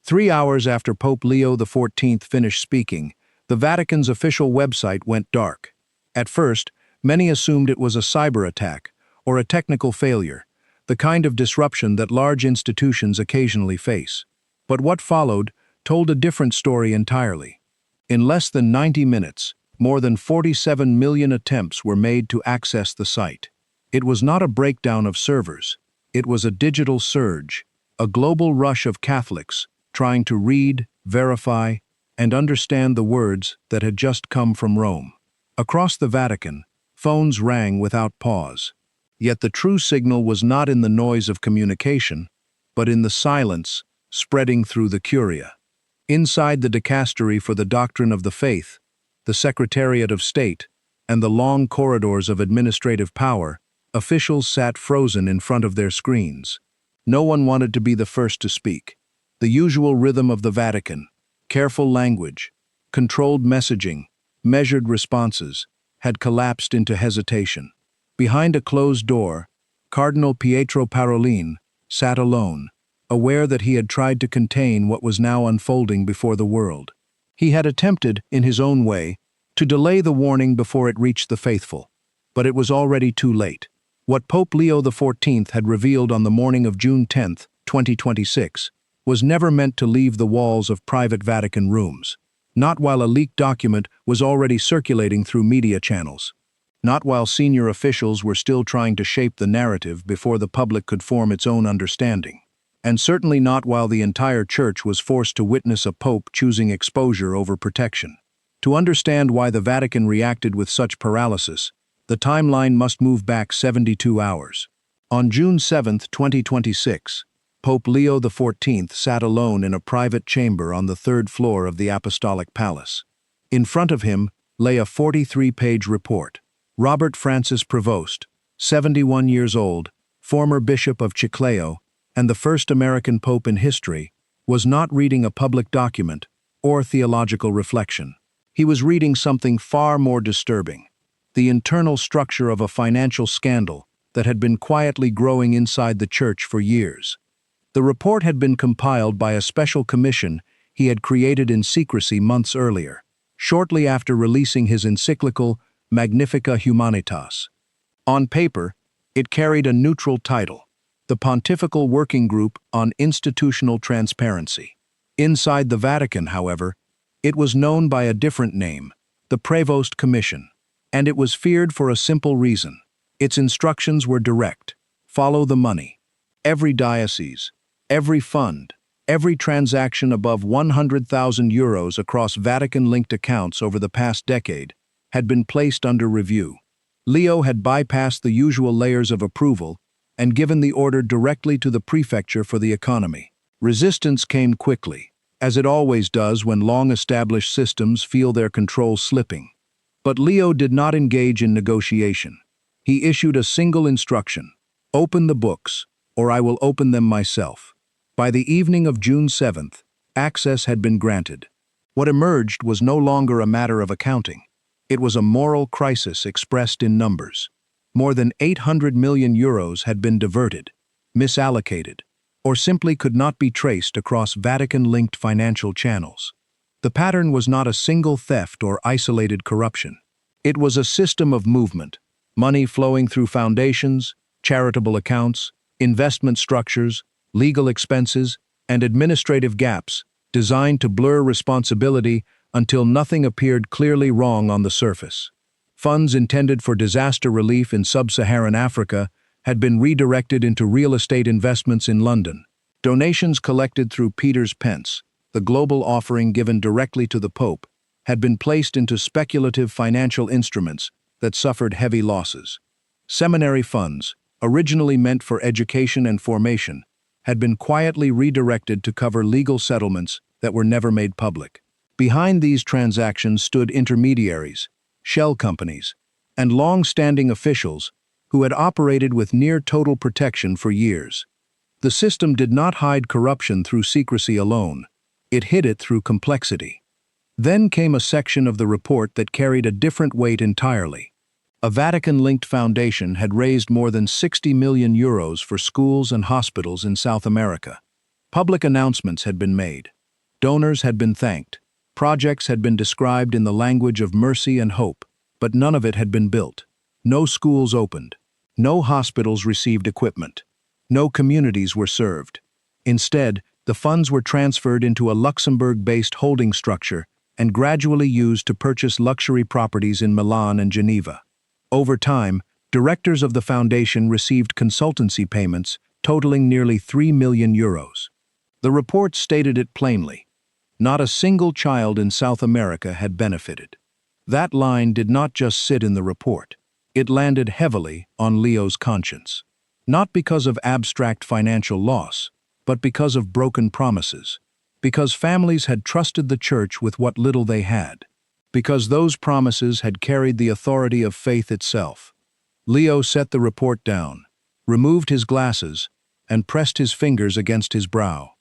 3 hours after Pope Leo XIV finished speaking, the Vatican's official website went dark. At first, many assumed it was a cyber attack or a technical failure, the kind of disruption that large institutions occasionally face. But what followed told a different story entirely. In less than 90 minutes, more than 47 million attempts were made to access the site. It was not a breakdown of servers. It was a digital surge, a global rush of Catholics trying to read, verify, and understand the words that had just come from Rome. Across the Vatican, phones rang without pause. Yet the true signal was not in the noise of communication, but in the silence spreading through the Curia. Inside the dicastery for the doctrine of the faith, the Secretariat of State, and the long corridors of administrative power, officials sat frozen in front of their screens. No one wanted to be the first to speak. The usual rhythm of the Vatican, careful language, controlled messaging, measured responses, had collapsed into hesitation. Behind a closed door, Cardinal Pietro Parolin sat alone, aware that he had tried to contain what was now unfolding before the world. He had attempted, in his own way, to delay the warning before it reached the faithful, but it was already too late. What Pope Leo XIV had revealed on the morning of June 10, 2026, was never meant to leave the walls of private Vatican rooms, not while a leaked document was already circulating through media channels, not while senior officials were still trying to shape the narrative before the public could form its own understanding, and certainly not while the entire Church was forced to witness a pope choosing exposure over protection. To understand why the Vatican reacted with such paralysis, the timeline must move back 72 hours. On June 7, 2026, Pope Leo XIV sat alone in a private chamber on the third floor of the Apostolic Palace. In front of him lay a 43-page report. Robert Francis Prevost, 71 years old, former Bishop of Chiclayo, and the first American pope in history, was not reading a public document or theological reflection. He was reading something far more disturbing: the internal structure of a financial scandal that had been quietly growing inside the Church for years. The report had been compiled by a special commission he had created in secrecy months earlier, shortly after releasing his encyclical Magnifica Humanitas. On paper, it carried a neutral title: the Pontifical Working Group on Institutional Transparency. Inside the Vatican, however, it was known by a different name: the Prevost Commission. And it was feared for a simple reason. Its instructions were direct: follow the money. Every diocese, every fund, every transaction above 100,000 euros across Vatican-linked accounts over the past decade had been placed under review. Leo had bypassed the usual layers of approval and given the order directly to the Prefecture for the Economy. Resistance came quickly, as it always does when long-established systems feel their control slipping. But Leo did not engage in negotiation. He issued a single instruction: open the books, or I will open them myself. By the evening of June 7th, access had been granted. What emerged was no longer a matter of accounting. It was a moral crisis expressed in numbers. More than 800 million euros had been diverted, misallocated, or simply could not be traced across Vatican-linked financial channels. The pattern was not a single theft or isolated corruption. It was a system of movement: money flowing through foundations, charitable accounts, investment structures, legal expenses, and administrative gaps designed to blur responsibility until nothing appeared clearly wrong on the surface. Funds intended for disaster relief in sub-Saharan Africa had been redirected into real estate investments in London. Donations collected through Peter's Pence, the global offering given directly to the Pope, had been placed into speculative financial instruments that suffered heavy losses. Seminary funds, originally meant for education and formation, had been quietly redirected to cover legal settlements that were never made public. Behind these transactions stood intermediaries, shell companies, and long-standing officials who had operated with near-total protection for years. The system did not hide corruption through secrecy alone. It hid it through complexity. Then came a section of the report that carried a different weight entirely. A Vatican-linked foundation had raised more than 60 million euros for schools and hospitals in South America. Public announcements had been made. Donors had been thanked. Projects had been described in the language of mercy and hope, but none of it had been built. No schools opened. No hospitals received equipment. No communities were served. Instead, the funds were transferred into a Luxembourg-based holding structure and gradually used to purchase luxury properties in Milan and Geneva. Over time, directors of the foundation received consultancy payments totaling nearly €3 million. The report stated it plainly. Not a single child in South America had benefited. That line did not just sit in the report. It landed heavily on Leo's conscience. Not because of abstract financial loss, but because of broken promises. Because families had trusted the church with what little they had. Because those promises had carried the authority of faith itself. Leo set the report down, removed his glasses, and pressed his fingers against his brow.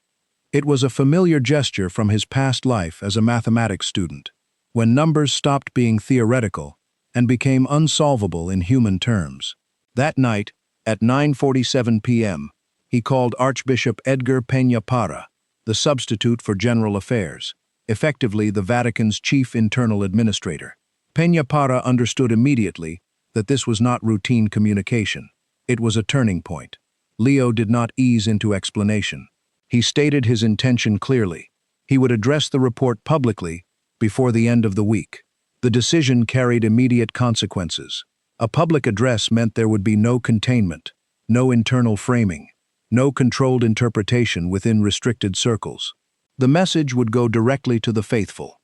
It was a familiar gesture from his past life as a mathematics student, when numbers stopped being theoretical and became unsolvable in human terms. That night, at 9:47 p.m., he called Archbishop Edgar Peña Parra, the substitute for General Affairs, effectively the Vatican's chief internal administrator. Peña Parra understood immediately that this was not routine communication. It was a turning point. Leo did not ease into explanation. He stated his intention clearly. He would address the report publicly before the end of the week. The decision carried immediate consequences. A public address meant there would be no containment, no internal framing, no controlled interpretation within restricted circles. The message would go directly to the faithful.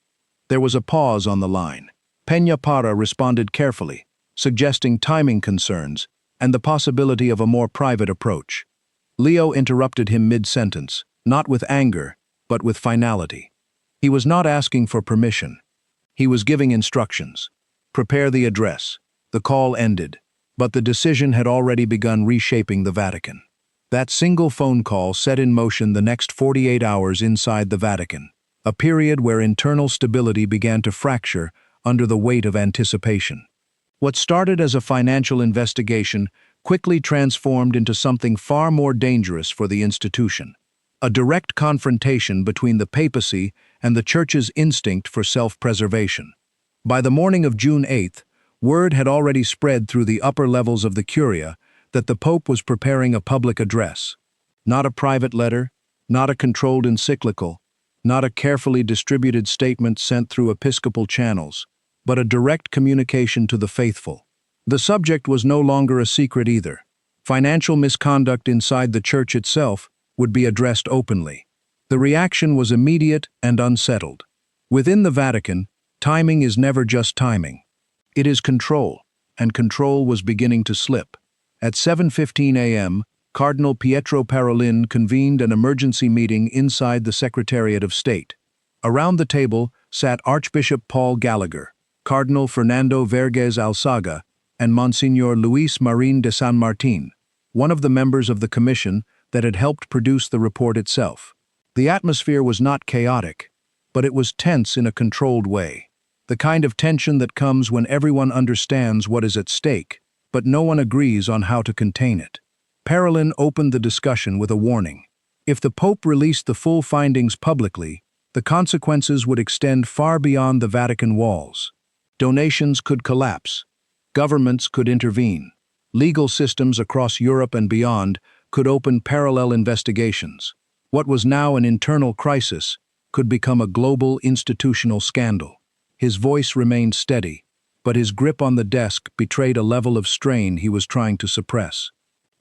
There was a pause on the line. Peña Parra responded carefully, suggesting timing concerns and the possibility of a more private approach. Leo interrupted him mid-sentence, not with anger, but with finality. He was not asking for permission. He was giving instructions. Prepare the address. The call ended, but the decision had already begun reshaping the Vatican. That single phone call set in motion the next 48 hours inside the Vatican, a period where internal stability began to fracture under the weight of anticipation. What started as a financial investigation quickly transformed into something far more dangerous for the institution. A direct confrontation between the papacy and the Church's instinct for self-preservation. By the morning of June 8th, word had already spread through the upper levels of the Curia that the Pope was preparing a public address. Not a private letter, not a controlled encyclical, not a carefully distributed statement sent through episcopal channels, but a direct communication to the faithful. The subject was no longer a secret either. Financial misconduct inside the Church itself would be addressed openly. The reaction was immediate and unsettled. Within the Vatican, timing is never just timing. It is control, and control was beginning to slip. At 7:15 a.m., Cardinal Pietro Parolin convened an emergency meeting inside the Secretariat of State. Around the table sat Archbishop Paul Gallagher, Cardinal Fernando Vergés Alzaga, and Monsignor Luis Marín de San Martín, one of the members of the commission that had helped produce the report itself. The atmosphere was not chaotic, but it was tense in a controlled way. The kind of tension that comes when everyone understands what is at stake, but no one agrees on how to contain it. Parolin opened the discussion with a warning. If the Pope released the full findings publicly, the consequences would extend far beyond the Vatican walls. Donations could collapse. Governments could intervene. Legal systems across Europe and beyond could open parallel investigations. What was now an internal crisis could become a global institutional scandal. His voice remained steady, but his grip on the desk betrayed a level of strain he was trying to suppress.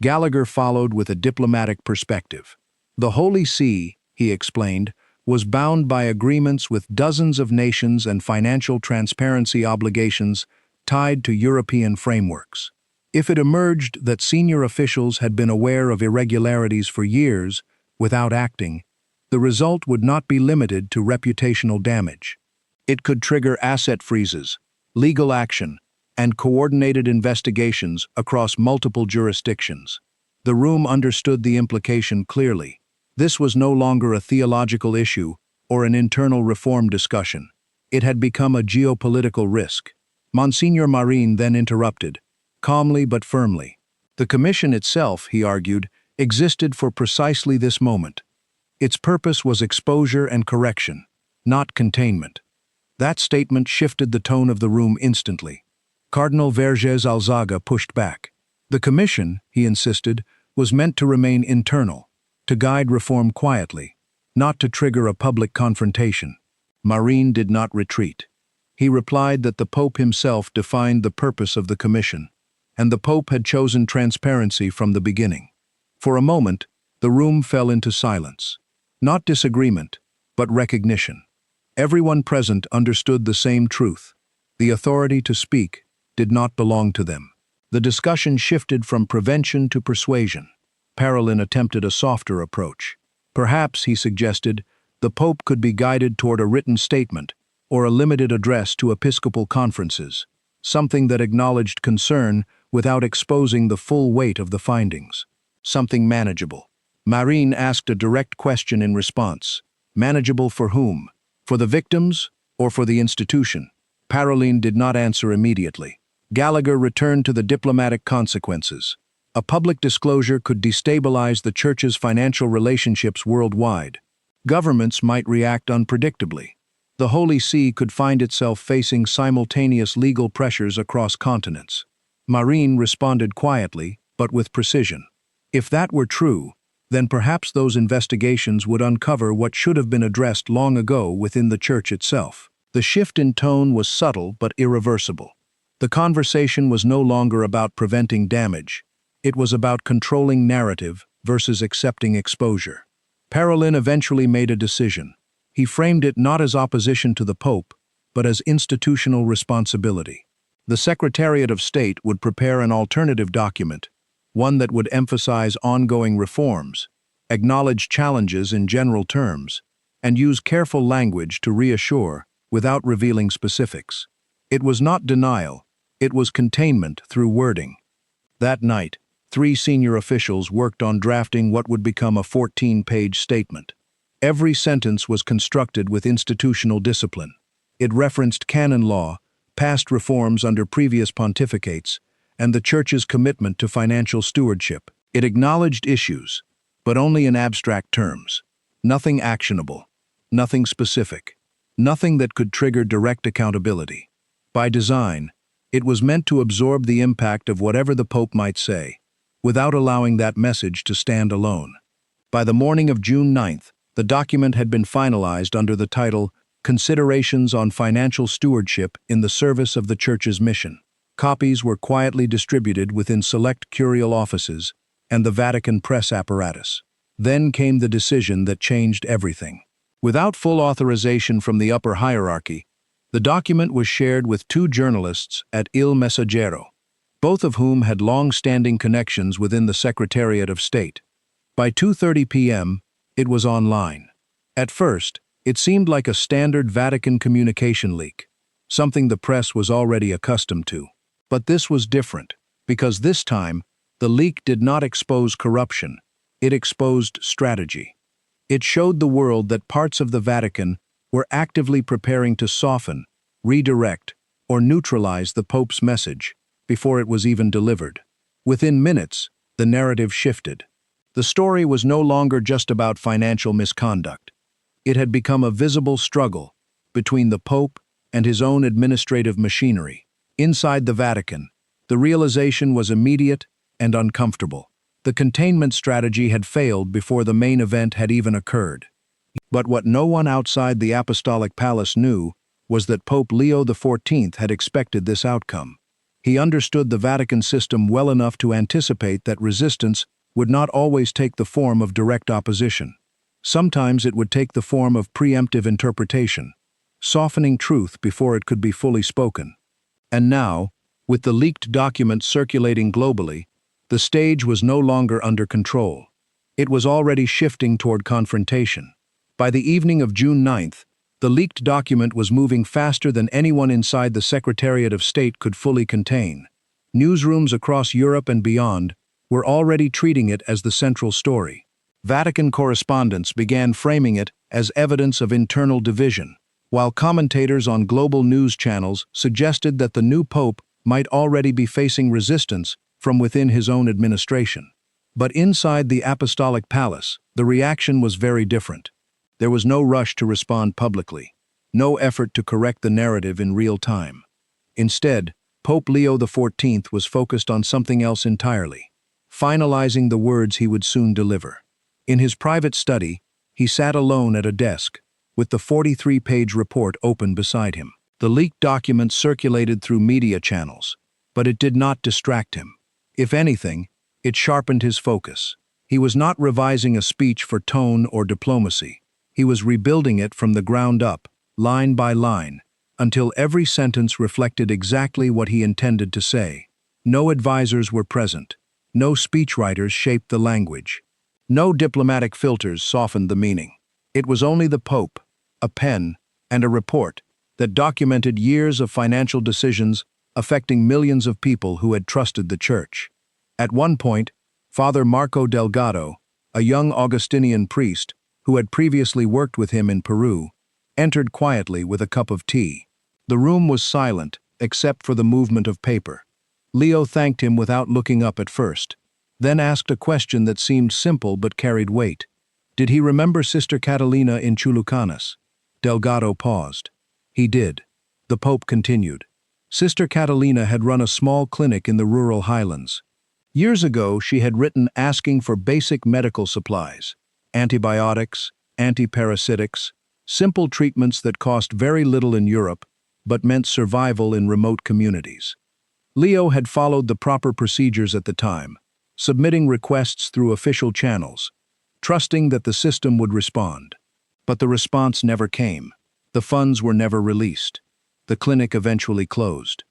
Gallagher followed with a diplomatic perspective. The Holy See, he explained, was bound by agreements with dozens of nations and financial transparency obligations tied to European frameworks. If it emerged that senior officials had been aware of irregularities for years without acting, the result would not be limited to reputational damage. It could trigger asset freezes, legal action, and coordinated investigations across multiple jurisdictions. The room understood the implication clearly. This was no longer a theological issue or an internal reform discussion. It had become a geopolitical risk. Monsignor Marín then interrupted, calmly but firmly. The commission itself, he argued, existed for precisely this moment. Its purpose was exposure and correction, not containment. That statement shifted the tone of the room instantly. Cardinal Vergés Alzaga pushed back. The commission, he insisted, was meant to remain internal, to guide reform quietly, not to trigger a public confrontation. Marín did not retreat. He replied that the Pope himself defined the purpose of the commission, and the Pope had chosen transparency from the beginning. For a moment, the room fell into silence. Not disagreement, but recognition. Everyone present understood the same truth. The authority to speak did not belong to them. The discussion shifted from prevention to persuasion. Parolin attempted a softer approach. Perhaps, he suggested, the Pope could be guided toward a written statement or a limited address to episcopal conferences, something that acknowledged concern without exposing the full weight of the findings. Something manageable. Marín asked a direct question in response. Manageable for whom? For the victims or for the institution? Parolin did not answer immediately. Gallagher returned to the diplomatic consequences. A public disclosure could destabilize the Church's financial relationships worldwide. Governments might react unpredictably. The Holy See could find itself facing simultaneous legal pressures across continents. Marín responded quietly, but with precision. If that were true, then perhaps those investigations would uncover what should have been addressed long ago within the Church itself. The shift in tone was subtle but irreversible. The conversation was no longer about preventing damage. It was about controlling narrative versus accepting exposure. Parolin eventually made a decision. He framed it not as opposition to the Pope, but as institutional responsibility. The Secretariat of State would prepare an alternative document, one that would emphasize ongoing reforms, acknowledge challenges in general terms, and use careful language to reassure without revealing specifics. It was not denial, it was containment through wording. That night, 3 senior officials worked on drafting what would become a 14-page statement. Every sentence was constructed with institutional discipline. It referenced canon law, past reforms under previous pontificates, and the Church's commitment to financial stewardship. It acknowledged issues, but only in abstract terms. Nothing actionable, nothing specific, nothing that could trigger direct accountability. By design, it was meant to absorb the impact of whatever the Pope might say, without allowing that message to stand alone. By the morning of June 9th, the document had been finalized under the title Considerations on Financial Stewardship in the Service of the Church's Mission. Copies were quietly distributed within select curial offices and the Vatican press apparatus. Then came the decision that changed everything. Without full authorization from the upper hierarchy, the document was shared with 2 journalists at Il Messaggero, both of whom had long-standing connections within the Secretariat of State. By 2:30 p.m., it was online. At first, it seemed like a standard Vatican communication leak, something the press was already accustomed to. But this was different, because this time, the leak did not expose corruption, it exposed strategy. It showed the world that parts of the Vatican were actively preparing to soften, redirect, or neutralize the Pope's message before it was even delivered. Within minutes, the narrative shifted. The story was no longer just about financial misconduct. It had become a visible struggle between the Pope and his own administrative machinery. Inside the Vatican, the realization was immediate and uncomfortable. The containment strategy had failed before the main event had even occurred. But what no one outside the Apostolic Palace knew was that Pope Leo XIV had expected this outcome. He understood the Vatican system well enough to anticipate that resistance would not always take the form of direct opposition. Sometimes it would take the form of preemptive interpretation, softening truth before it could be fully spoken. And now, with the leaked document circulating globally, the stage was no longer under control. It was already shifting toward confrontation. By the evening of June 9th, the leaked document was moving faster than anyone inside the Secretariat of State could fully contain. Newsrooms across Europe and beyond were already treating it as the central story. Vatican correspondents began framing it as evidence of internal division, while commentators on global news channels suggested that the new Pope might already be facing resistance from within his own administration. But inside the Apostolic Palace, the reaction was very different. There was no rush to respond publicly, no effort to correct the narrative in real time. Instead, Pope Leo XIV was focused on something else entirely, finalizing the words he would soon deliver. In his private study, he sat alone at a desk, with the 43-page report open beside him. The leaked document circulated through media channels, but it did not distract him. If anything, it sharpened his focus. He was not revising a speech for tone or diplomacy. He was rebuilding it from the ground up, line by line, until every sentence reflected exactly what he intended to say. No advisors were present. No speechwriters shaped the language. No diplomatic filters softened the meaning. It was only the Pope, a pen, and a report that documented years of financial decisions affecting millions of people who had trusted the Church. At one point, Father Marco Delgado, a young Augustinian priest who had previously worked with him in Peru, entered quietly with a cup of tea. The room was silent, except for the movement of paper. Leo thanked him without looking up at first, then asked a question that seemed simple but carried weight. Did he remember Sister Catalina in Chulucanas? Delgado paused. He did. The Pope continued. Sister Catalina had run a small clinic in the rural highlands. Years ago, she had written asking for basic medical supplies, antibiotics, antiparasitics, simple treatments that cost very little in Europe, but meant survival in remote communities. Leo had followed the proper procedures at the time, submitting requests through official channels, trusting that the system would respond. But the response never came. The funds were never released. The clinic eventually closed.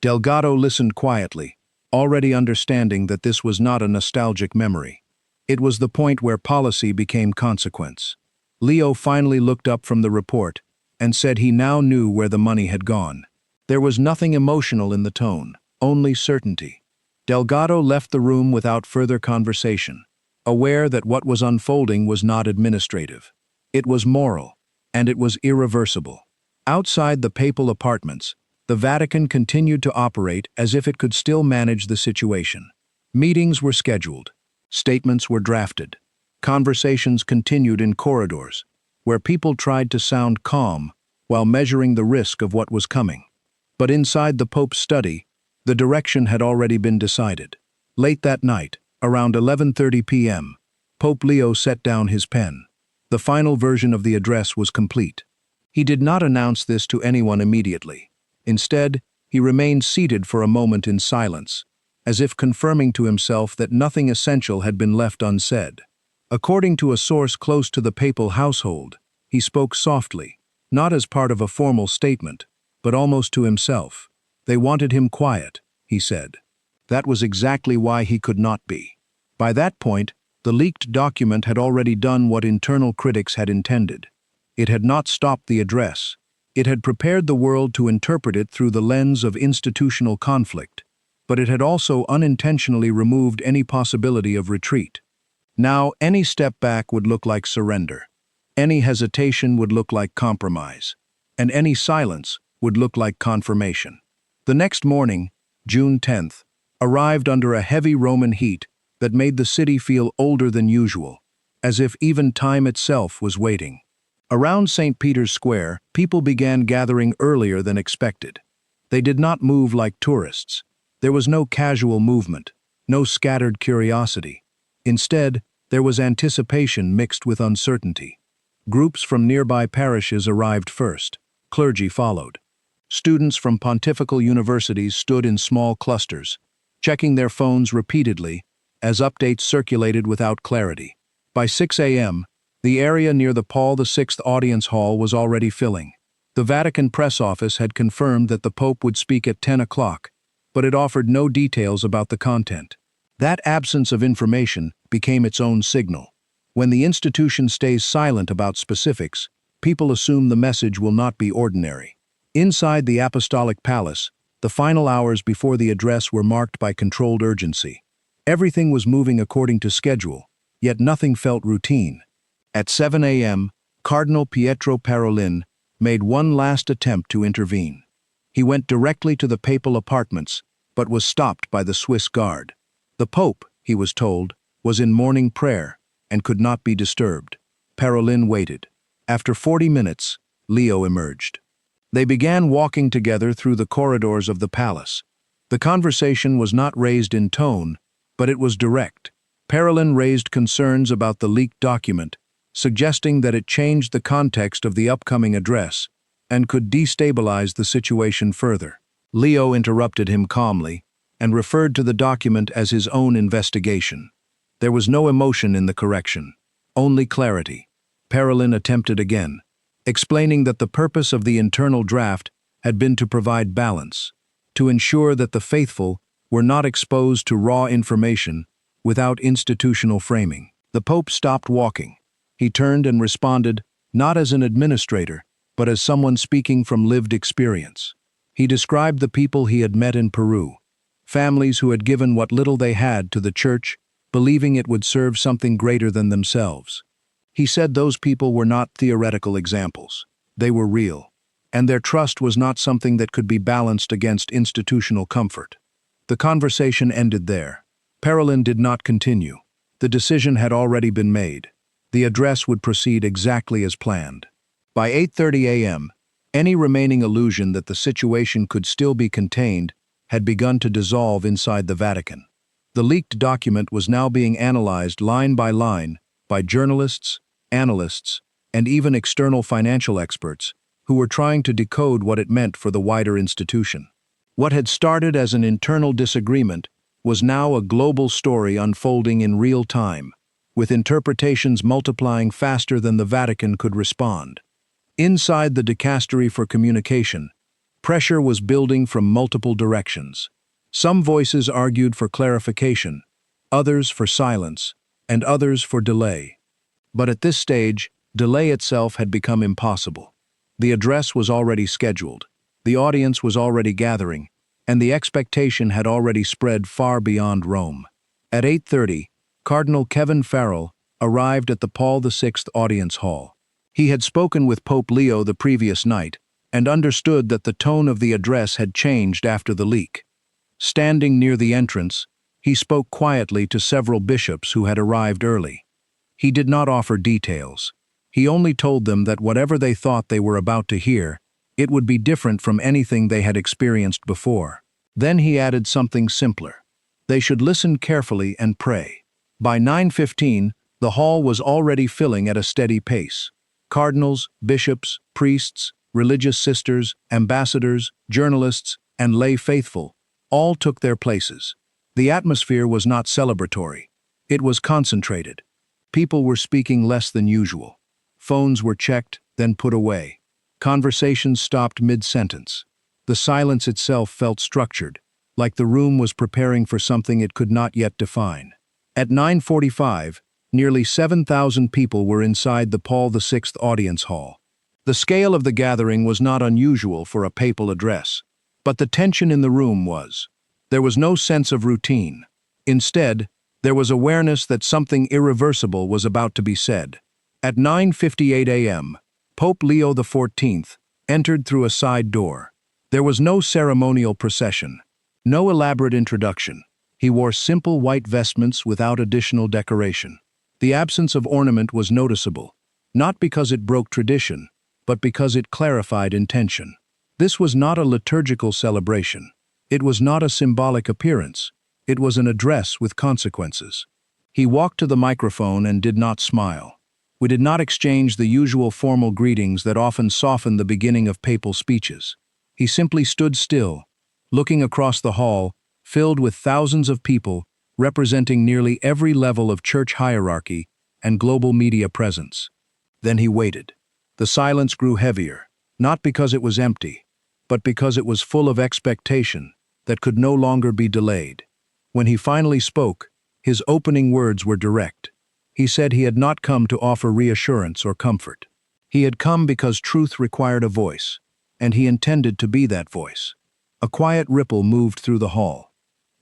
Delgado listened quietly, already understanding that this was not a nostalgic memory. It was the point where policy became consequence. Leo finally looked up from the report and said he now knew where the money had gone. There was nothing emotional in the tone, only certainty. Delgado left the room without further conversation, aware that what was unfolding was not administrative. It was moral, and it was irreversible. Outside the papal apartments, the Vatican continued to operate as if it could still manage the situation. Meetings were scheduled. Statements were drafted. Conversations continued in corridors, where people tried to sound calm while measuring the risk of what was coming. But inside the Pope's study, the direction had already been decided. Late that night, around 11:30 p.m., Pope Leo set down his pen. The final version of the address was complete. He did not announce this to anyone immediately. Instead, he remained seated for a moment in silence, as if confirming to himself that nothing essential had been left unsaid. According to a source close to the papal household, he spoke softly, not as part of a formal statement, but almost to himself. They wanted him quiet, he said. That was exactly why he could not be. By that point, the leaked document had already done what internal critics had intended. It had not stopped the address. It had prepared the world to interpret it through the lens of institutional conflict, but it had also unintentionally removed any possibility of retreat. Now, any step back would look like surrender. Any hesitation would look like compromise, and any silence would look like confirmation. The next morning, June 10th, arrived under a heavy Roman heat that made the city feel older than usual, as if even time itself was waiting. Around St. Peter's Square, people began gathering earlier than expected. They did not move like tourists. There was no casual movement, no scattered curiosity. Instead, there was anticipation mixed with uncertainty. Groups from nearby parishes arrived first. Clergy followed. Students from pontifical universities stood in small clusters, checking their phones repeatedly as updates circulated without clarity. By 6 a.m., the area near the Paul VI audience hall was already filling. The Vatican press office had confirmed that the Pope would speak at 10 o'clock, but it offered no details about the content. That absence of information became its own signal. When the institution stays silent about specifics, people assume the message will not be ordinary. Inside the Apostolic Palace, the final hours before the address were marked by controlled urgency. Everything was moving according to schedule, yet nothing felt routine. At 7 a.m., Cardinal Pietro Parolin made one last attempt to intervene. He went directly to the papal apartments, but was stopped by the Swiss guard. The Pope, he was told, was in morning prayer and could not be disturbed. Parolin waited. After 40 minutes, Leo emerged. They began walking together through the corridors of the palace. The conversation was not raised in tone, but it was direct. Parolin raised concerns about the leaked document, suggesting that it changed the context of the upcoming address and could destabilize the situation further. Leo interrupted him calmly and referred to the document as his own investigation. There was no emotion in the correction, only clarity. Parolin attempted again, explaining that the purpose of the internal draft had been to provide balance, to ensure that the faithful were not exposed to raw information without institutional framing. The Pope stopped walking. He turned and responded, not as an administrator, but as someone speaking from lived experience. He described the people he had met in Peru, families who had given what little they had to the church, believing it would serve something greater than themselves. He said those people were not theoretical examples. They were real, and their trust was not something that could be balanced against institutional comfort. The conversation ended there. Parolin did not continue. The decision had already been made. The address would proceed exactly as planned. By 8:30 a.m., any remaining illusion that the situation could still be contained had begun to dissolve inside the Vatican. The leaked document was now being analyzed line by journalists, analysts, and even external financial experts who were trying to decode what it meant for the wider institution. What had started as an internal disagreement was now a global story unfolding in real time, with interpretations multiplying faster than the Vatican could respond. Inside the Dicastery for Communication, pressure was building from multiple directions. Some voices argued for clarification, others for silence, and others for delay. But at this stage, delay itself had become impossible. The address was already scheduled, the audience was already gathering, and the expectation had already spread far beyond Rome. At 8:30, Cardinal Kevin Farrell arrived at the Paul VI audience hall. He had spoken with Pope Leo the previous night and understood that the tone of the address had changed after the leak. Standing near the entrance, he spoke quietly to several bishops who had arrived early. He did not offer details. He only told them that whatever they thought they were about to hear, it would be different from anything they had experienced before. Then he added something simpler. They should listen carefully and pray. By 9:15, the hall was already filling at a steady pace. Cardinals, bishops, priests, religious sisters, ambassadors, journalists, and lay faithful all took their places. The atmosphere was not celebratory. It was concentrated. People were speaking less than usual. Phones were checked, then put away. Conversations stopped mid-sentence. The silence itself felt structured, like the room was preparing for something it could not yet define. At 9:45, nearly 7,000 people were inside the Paul VI audience hall. The scale of the gathering was not unusual for a papal address, but the tension in the room was. There was no sense of routine. Instead, there was awareness that something irreversible was about to be said. At 9:58 a.m., Pope Leo XIV entered through a side door. There was no ceremonial procession, no elaborate introduction. He wore simple white vestments without additional decoration. The absence of ornament was noticeable, not because it broke tradition, but because it clarified intention. This was not a liturgical celebration. It was not a symbolic appearance. It was an address with consequences. He walked to the microphone and did not smile. We did not exchange the usual formal greetings that often soften the beginning of papal speeches. He simply stood still, looking across the hall, filled with thousands of people representing nearly every level of church hierarchy and global media presence. Then he waited. The silence grew heavier, not because it was empty, but because it was full of expectation that could no longer be delayed. When he finally spoke, his opening words were direct. He said he had not come to offer reassurance or comfort. He had come because truth required a voice, and he intended to be that voice. A quiet ripple moved through the hall.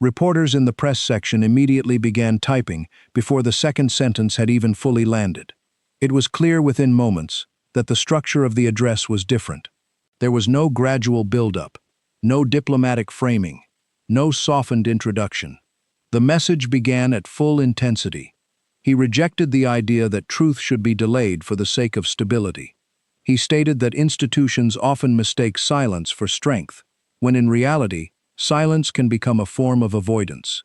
Reporters in the press section immediately began typing before the second sentence had even fully landed. It was clear within moments that the structure of the address was different. There was no gradual build-up, no diplomatic framing, no softened introduction. The message began at full intensity, He rejected the idea that truth should be delayed for the sake of stability. He stated that institutions often mistake silence for strength, when in reality, silence can become a form of avoidance.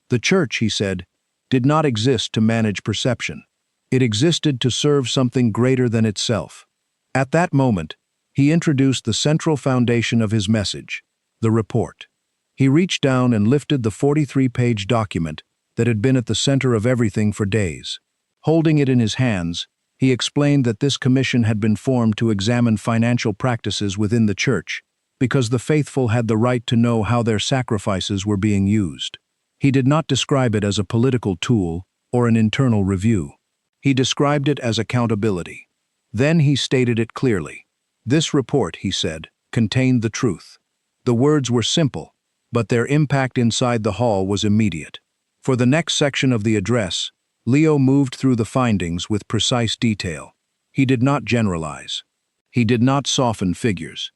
The Church, he said, did not exist to manage perception. It existed to serve something greater than itself. At that moment, he introduced the central foundation of his message, the report. He reached down and lifted the 43-page document that had been at the center of everything for days. Holding it in his hands, he explained that this commission had been formed to examine financial practices within the Church, because the faithful had the right to know how their sacrifices were being used. He did not describe it as a political tool or an internal review. He described it as accountability. Then he stated it clearly. This report, he said, contained the truth. The words were simple, but their impact inside the hall was immediate. For the next section of the address, Leo moved through the findings with precise detail. He did not generalize. He did not soften figures.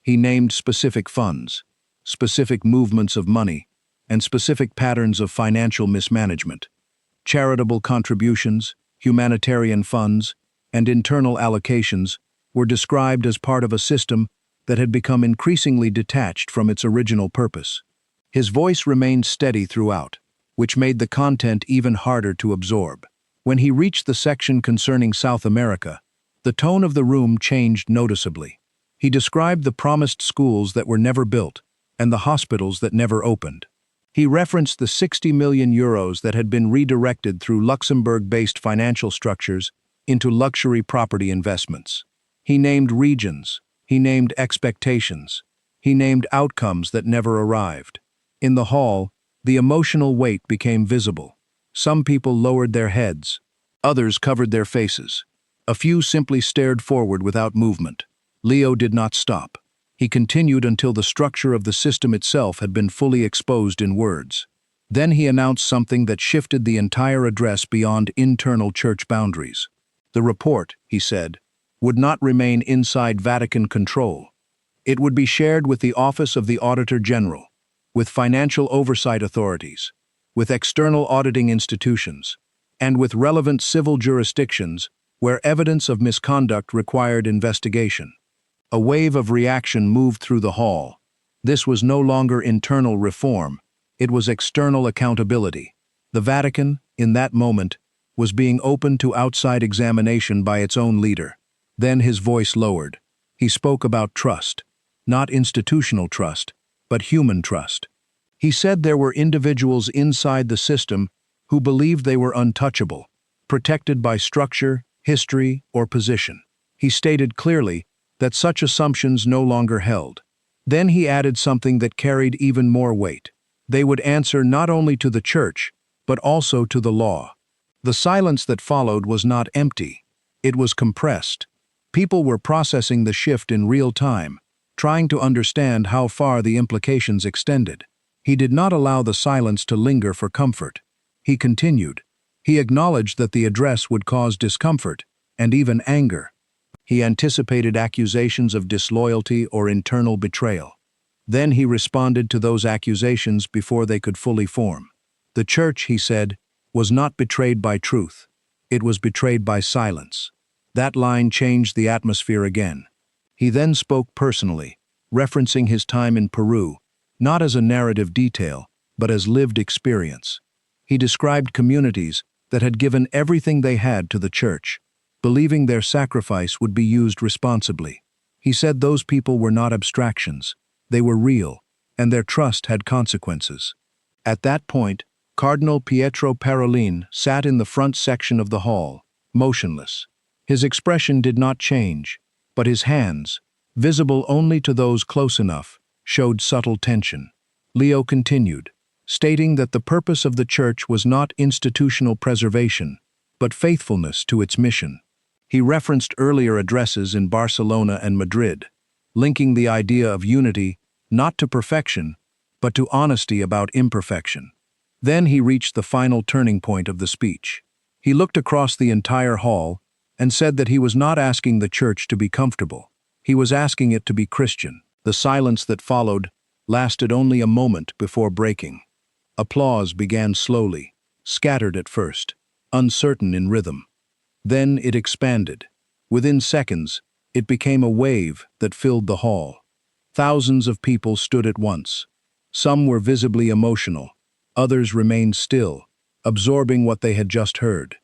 He named specific funds, specific movements of money, and specific patterns of financial mismanagement. Charitable contributions, humanitarian funds, and internal allocations were described as part of a system that had become increasingly detached from its original purpose. His voice remained steady throughout, which made the content even harder to absorb. When he reached the section concerning South America, the tone of the room changed noticeably. He described the promised schools that were never built and the hospitals that never opened. He referenced the 60 million euros that had been redirected through Luxembourg-based financial structures into luxury property investments. He named regions. He named expectations. He named outcomes that never arrived. In the hall, the emotional weight became visible. Some people lowered their heads. Others covered their faces. A few simply stared forward without movement. Leo did not stop. He continued until the structure of the system itself had been fully exposed in words. Then he announced something that shifted the entire address beyond internal church boundaries. The report, he said, would not remain inside Vatican control. It would be shared with the Office of the Auditor General, with financial oversight authorities, with external auditing institutions, and with relevant civil jurisdictions where evidence of misconduct required investigation. A wave of reaction moved through the hall. This was no longer internal reform, it was external accountability. The Vatican, in that moment, was being opened to outside examination by its own leader. Then his voice lowered. He spoke about trust, not institutional trust, but human trust. He said there were individuals inside the system who believed they were untouchable, protected by structure, history, or position. He stated clearly that such assumptions no longer held. Then he added something that carried even more weight. They would answer not only to the Church, but also to the law. The silence that followed was not empty. It was compressed. People were processing the shift in real time, trying to understand how far the implications extended. He did not allow the silence to linger for comfort. He continued. He acknowledged that the address would cause discomfort and even anger. He anticipated accusations of disloyalty or internal betrayal. Then he responded to those accusations before they could fully form. The Church, he said, was not betrayed by truth. It was betrayed by silence. That line changed the atmosphere again. He then spoke personally, referencing his time in Peru, not as a narrative detail, but as lived experience. He described communities that had given everything they had to the Church, believing their sacrifice would be used responsibly. He said those people were not abstractions, they were real, and their trust had consequences. At that point, Cardinal Pietro Parolin sat in the front section of the hall, motionless. His expression did not change, but his hands, visible only to those close enough, showed subtle tension. Leo continued, stating that the purpose of the Church was not institutional preservation, but faithfulness to its mission. He referenced earlier addresses in Barcelona and Madrid, linking the idea of unity not to perfection, but to honesty about imperfection. Then he reached the final turning point of the speech. He looked across the entire hall and said that he was not asking the Church to be comfortable. He was asking it to be Christian. The silence that followed lasted only a moment before breaking. Applause began slowly, scattered at first. uncertain in rhythm. Then it expanded. Within seconds, it became a wave that filled the hall. Thousands of people stood at once. Some were visibly emotional, others remained still, absorbing what they had just heard.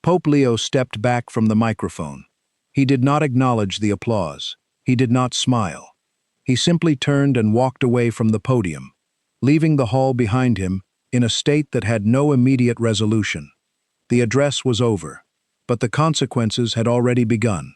Pope Leo stepped back from the microphone. He did not acknowledge the applause. He did not smile. He simply turned and walked away from the podium, leaving the hall behind him in a state that had no immediate resolution. The address was over, but the consequences had already begun.